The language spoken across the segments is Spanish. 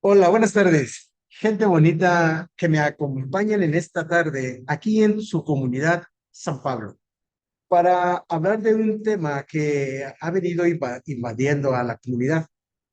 Hola, buenas tardes. Gente bonita que me acompañan en esta tarde aquí en su comunidad San Pablo para hablar de un tema que ha venido invadiendo a la comunidad,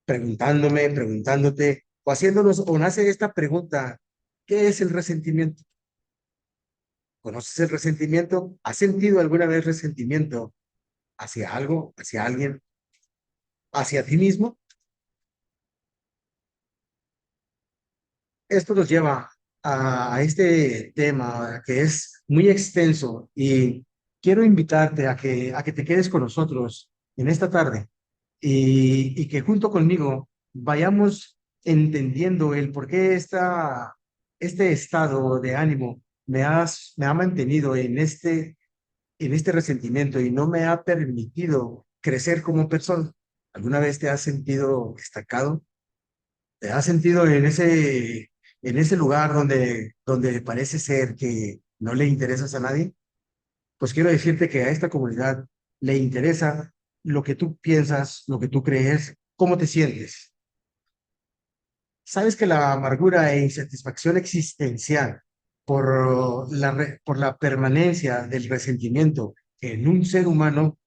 preguntándote o haciéndonos o nace esta pregunta: ¿qué es el resentimiento? ¿Conoces el resentimiento? ¿Has sentido alguna vez resentimiento hacia algo, hacia alguien, hacia ti mismo? Esto nos lleva a este tema que es muy extenso y quiero invitarte a que te quedes con nosotros en esta tarde y que junto conmigo vayamos entendiendo el por qué este estado de ánimo me ha mantenido en este resentimiento y no me ha permitido crecer como persona. ¿Alguna vez te has sentido estancado? ¿Te has sentido en ese lugar donde parece ser que no le interesas a nadie? Pues quiero decirte que a esta comunidad le interesa lo que tú piensas, lo que tú crees, cómo te sientes. Sabes que la amargura e insatisfacción existencial por la permanencia del resentimiento en un ser humano,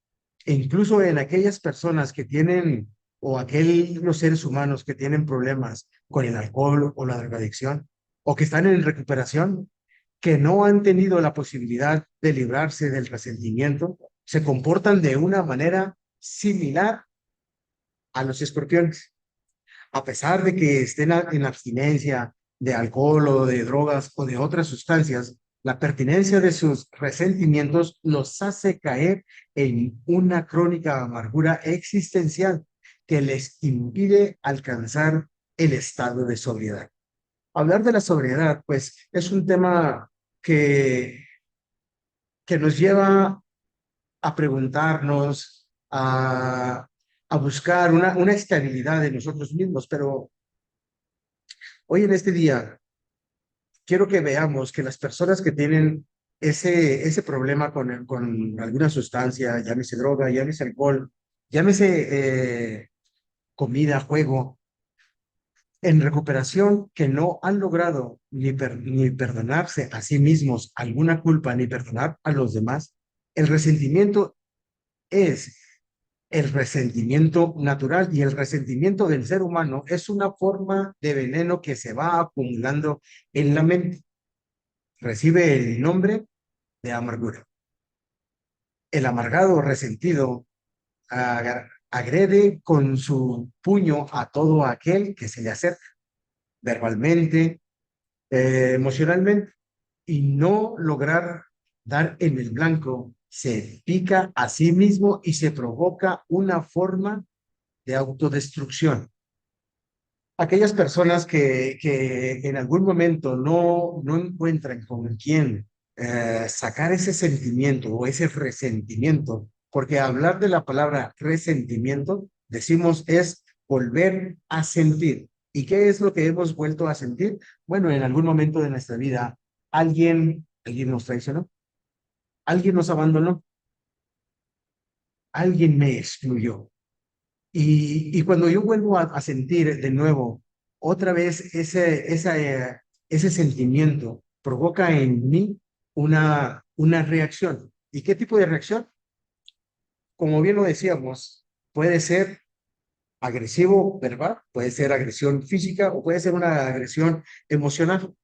e incluso en aquellas personas que tienen, o aquellos seres humanos que tienen problemas con el alcohol o la drogadicción, o que están en recuperación, que no han tenido la posibilidad de librarse del resentimiento, se comportan de una manera similar a los escorpiones. A pesar de que estén en abstinencia de alcohol o de drogas o de otras sustancias, la pertinencia de sus resentimientos los hace caer en una crónica amargura existencial que les impide alcanzar el estado de sobriedad. Hablar de la sobriedad, pues, es un tema que, que nos lleva a preguntarnos, a buscar una estabilidad de nosotros mismos, pero hoy en este día quiero que veamos que las personas que tienen ese problema con alguna sustancia, llámese droga, llámese alcohol, llámese comida, juego, en recuperación, que no han logrado ni perdonarse a sí mismos alguna culpa, ni perdonar a los demás, el resentimiento es el resentimiento natural, y el resentimiento del ser humano es una forma de veneno que se va acumulando en la mente. Recibe el nombre de amargura. El amargado resentido agrede con su puño a todo aquel que se le acerca, verbalmente, emocionalmente, y no lograr dar en el blanco, se pica a sí mismo y se provoca una forma de autodestrucción. Aquellas personas que en algún momento no encuentran con quién sacar ese sentimiento o ese resentimiento, porque hablar de la palabra resentimiento, decimos, es volver a sentir. ¿Y qué es lo que hemos vuelto a sentir? Bueno, en algún momento de nuestra vida, alguien nos traicionó, alguien nos abandonó, alguien me excluyó. Y cuando yo vuelvo a sentir de nuevo, otra vez ese sentimiento provoca en mí una reacción. ¿Y qué tipo de reacción? Como bien lo decíamos, puede ser agresivo verbal, puede ser agresión física o puede ser una agresión emocional.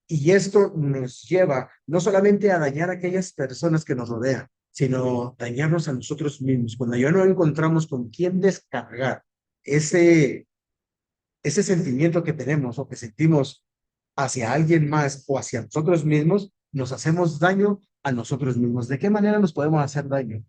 Y esto nos lleva no solamente a dañar a aquellas personas que nos rodean, sino dañarnos a nosotros mismos. Cuando ya no encontramos con quién descargar ese, ese sentimiento que tenemos o que sentimos hacia alguien más o hacia nosotros mismos, nos hacemos daño a nosotros mismos. ¿De qué manera nos podemos hacer daño?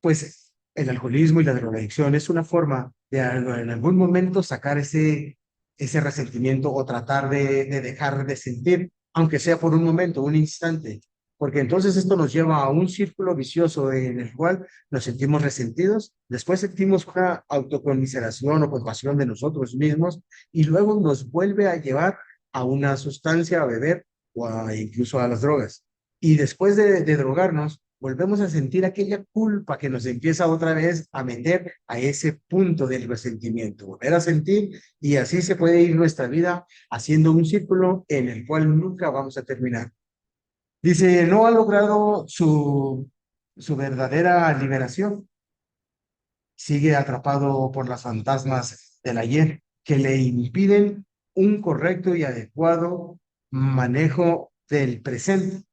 Pues el alcoholismo y la drogadicción es una forma de en algún momento sacar ese resentimiento o tratar de dejar de sentir, aunque sea por un momento, un instante, porque entonces esto nos lleva a un círculo vicioso en el cual nos sentimos resentidos, después sentimos una autoconmiseración o compasión de nosotros mismos, y luego nos vuelve a llevar a una sustancia, a beber, o incluso a las drogas. Y después de drogarnos, volvemos a sentir aquella culpa que nos empieza otra vez a meter a ese punto del resentimiento, volver a sentir, y así se puede ir nuestra vida haciendo un círculo en el cual nunca vamos a terminar. Dice, no ha logrado su verdadera liberación, sigue atrapado por las fantasmas del ayer que le impiden un correcto y adecuado manejo del presente.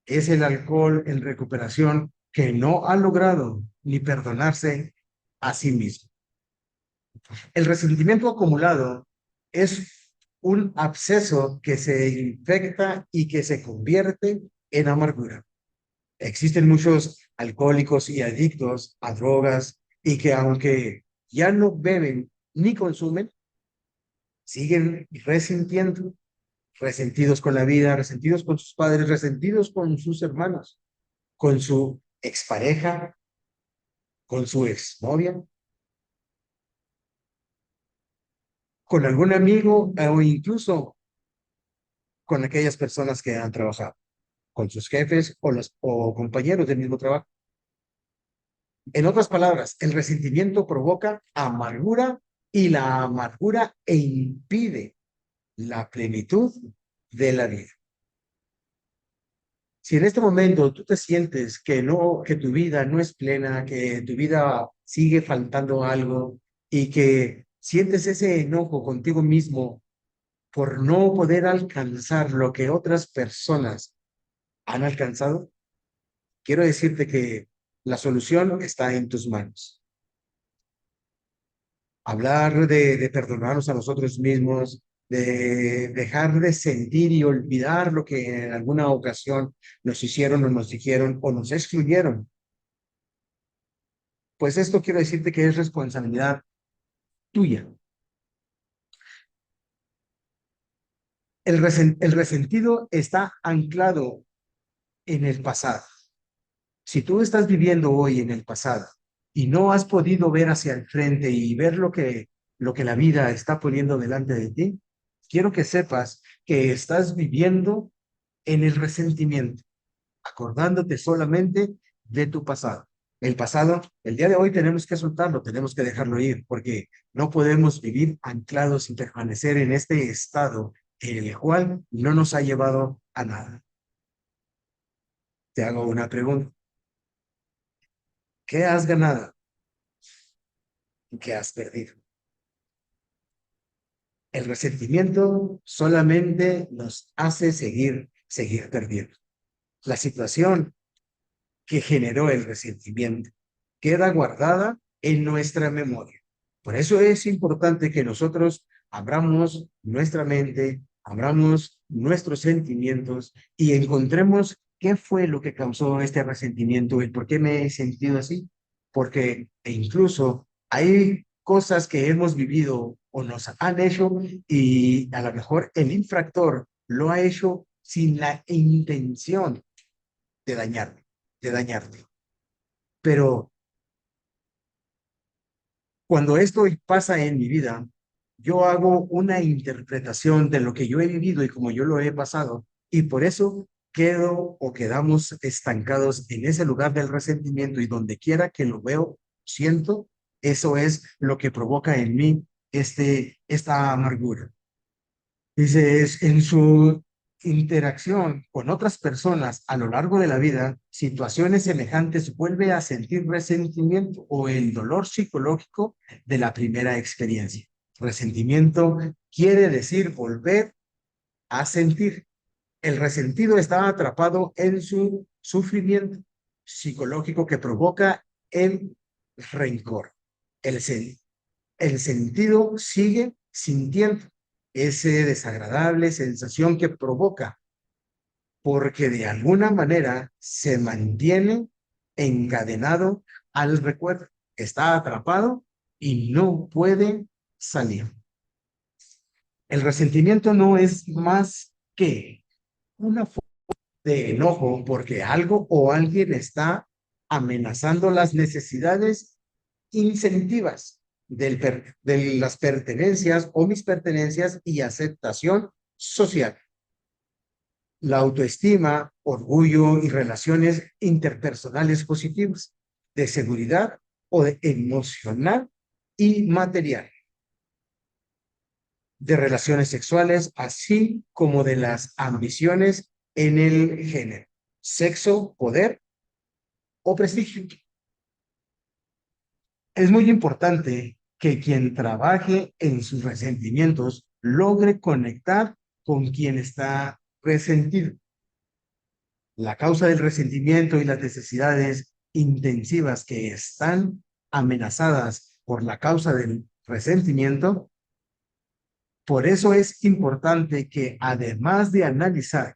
Es el alcohol en recuperación que no ha logrado ni perdonarse a sí mismo. El resentimiento acumulado es un absceso que se infecta y que se convierte en amargura. Existen muchos alcohólicos y adictos a drogas y que aunque ya no beben ni consumen, siguen resintiendo, resentidos con la vida, resentidos con sus padres, resentidos con sus hermanos, con su expareja, con su exnovia, con algún amigo o incluso con aquellas personas que han trabajado, con sus jefes o compañeros del mismo trabajo. En otras palabras, el resentimiento provoca amargura y la amargura impide la plenitud de la vida. Si en este momento tú te sientes que no, que tu vida no es plena, que tu vida sigue faltando algo y que sientes ese enojo contigo mismo por no poder alcanzar lo que otras personas han alcanzado, quiero decirte que la solución está en tus manos. Hablar de perdonarnos a nosotros mismos, de dejar de sentir y olvidar lo que en alguna ocasión nos hicieron o nos dijeron o nos excluyeron. Pues esto quiero decirte que es responsabilidad tuya. El resentido está anclado en el pasado. Si tú estás viviendo hoy en el pasado y no has podido ver hacia el frente y ver lo que la vida está poniendo delante de ti, quiero que sepas que estás viviendo en el resentimiento, acordándote solamente de tu pasado. El pasado, el día de hoy tenemos que soltarlo, tenemos que dejarlo ir, porque no podemos vivir anclados y permanecer en este estado en el cual no nos ha llevado a nada. Te hago una pregunta. ¿Qué has ganado y qué has perdido? El resentimiento solamente nos hace seguir perdiendo. La situación que generó el resentimiento queda guardada en nuestra memoria. Por eso es importante que nosotros abramos nuestra mente, abramos nuestros sentimientos y encontremos qué fue lo que causó este resentimiento y por qué me he sentido así. Porque incluso hay cosas que hemos vivido o nos han hecho y a lo mejor el infractor lo ha hecho sin la intención de dañarte, de dañarte. Pero cuando esto pasa en mi vida, yo hago una interpretación de lo que yo he vivido y como yo lo he pasado, y por eso quedo o quedamos estancados en ese lugar del resentimiento y donde quiera que lo veo, siento, eso es lo que provoca en mí esta amargura. Dice, es en su interacción con otras personas a lo largo de la vida, situaciones semejantes vuelve a sentir resentimiento o el dolor psicológico de la primera experiencia. Resentimiento quiere decir volver a sentir. El resentido está atrapado en su sufrimiento psicológico que provoca el rencor. El, sen- el sentido sigue sintiendo ese desagradable sensación que provoca, porque de alguna manera se mantiene encadenado al recuerdo, está atrapado y no puede salir. El resentimiento no es más que una forma de enojo porque algo o alguien está amenazando las necesidades incentivas de las pertenencias o mis pertenencias y aceptación social. la autoestima, orgullo y relaciones interpersonales positivas, de seguridad o de emocional y material, de relaciones sexuales, así como de las ambiciones en el género, sexo, poder o prestigio. Es muy importante que quien trabaje en sus resentimientos logre conectar con quien está resentido. La causa del resentimiento y las necesidades intensivas que están amenazadas por la causa del resentimiento. Por eso es importante que además de analizar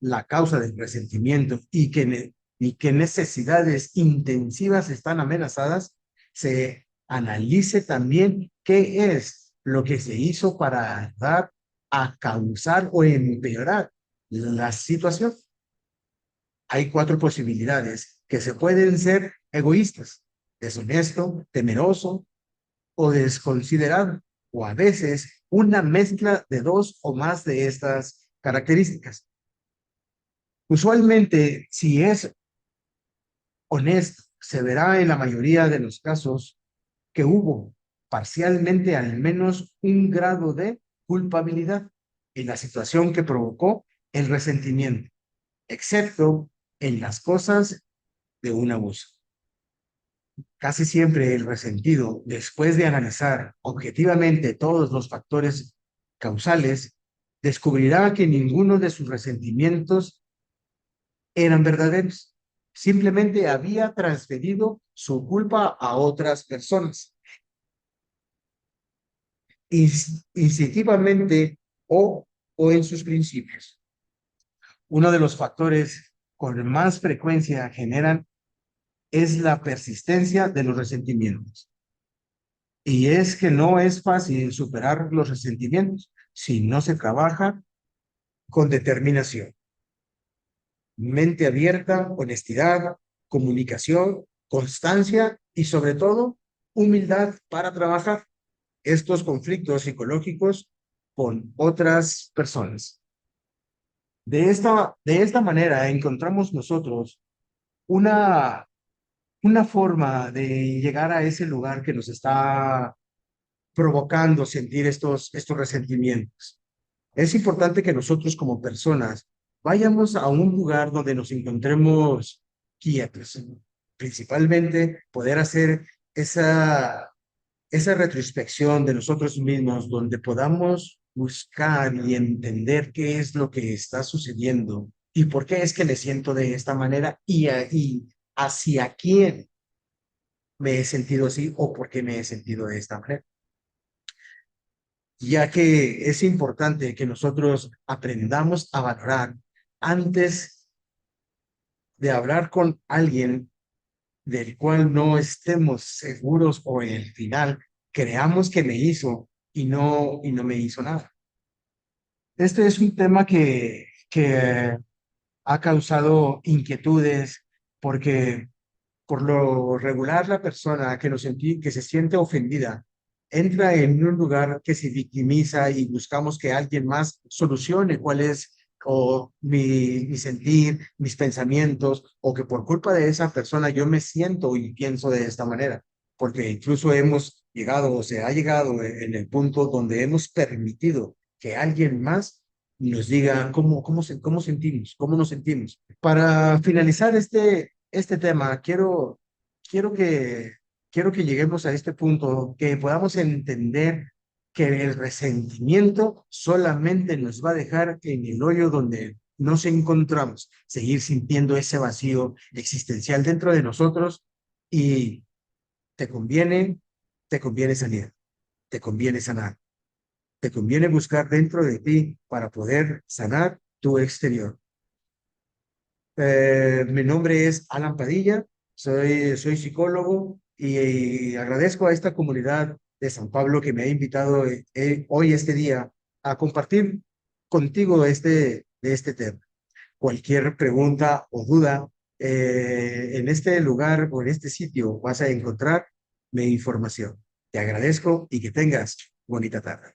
la causa del resentimiento y qué necesidades intensivas están amenazadas, se analice también qué es lo que se hizo para ayudar a causar o empeorar la situación. Hay cuatro posibilidades que se pueden ser egoístas, deshonesto, temeroso o desconsiderado, o a veces una mezcla de dos o más de estas características. Usualmente, si es honesto, se verá en la mayoría de los casos que hubo parcialmente al menos un grado de culpabilidad en la situación que provocó el resentimiento, excepto en las cosas de un abuso. Casi siempre el resentido, después de analizar objetivamente todos los factores causales, descubrirá que ninguno de sus resentimientos eran verdaderos. Simplemente había transferido su culpa a otras personas, instintivamente o en sus principios. Uno de los factores con más frecuencia generan es la persistencia de los resentimientos. Y es que no es fácil superar los resentimientos si no se trabaja con determinación, mente abierta, honestidad, comunicación, constancia y sobre todo humildad para trabajar estos conflictos psicológicos con otras personas. De esta manera encontramos nosotros una, una forma de llegar a ese lugar que nos está provocando sentir estos resentimientos. Es importante que nosotros como personas vayamos a un lugar donde nos encontremos quietos, principalmente poder hacer esa retrospección de nosotros mismos, donde podamos buscar y entender qué es lo que está sucediendo y por qué es que me siento de esta manera y hacia quién me he sentido así o por qué me he sentido de esta manera, ya que es importante que nosotros aprendamos a valorar antes de hablar con alguien del cual no estemos seguros o en el final creamos que me hizo y no me hizo nada. Este es un tema que ha causado inquietudes porque por lo regular, la persona que se siente ofendida entra en un lugar que se victimiza y buscamos que alguien más solucione cuál es mi sentir, mis pensamientos, o que por culpa de esa persona yo me siento y pienso de esta manera. Porque incluso hemos llegado o se ha llegado en el punto donde hemos permitido que alguien más nos diga cómo sentimos, cómo nos sentimos. Para finalizar este tema, quiero que, quiero que lleguemos a este punto, que podamos entender que el resentimiento solamente nos va a dejar en el hoyo donde nos encontramos, seguir sintiendo ese vacío existencial dentro de nosotros y te conviene, te conviene salir, te conviene sanar, te conviene buscar dentro de ti para poder sanar tu exterior. Mi nombre es Alan Padilla, soy psicólogo y agradezco a esta comunidad de San Pablo que me ha invitado hoy, este día, a compartir contigo de este tema. Cualquier pregunta o duda, en este lugar o en este sitio vas a encontrar mi información. Te agradezco y que tengas bonita tarde.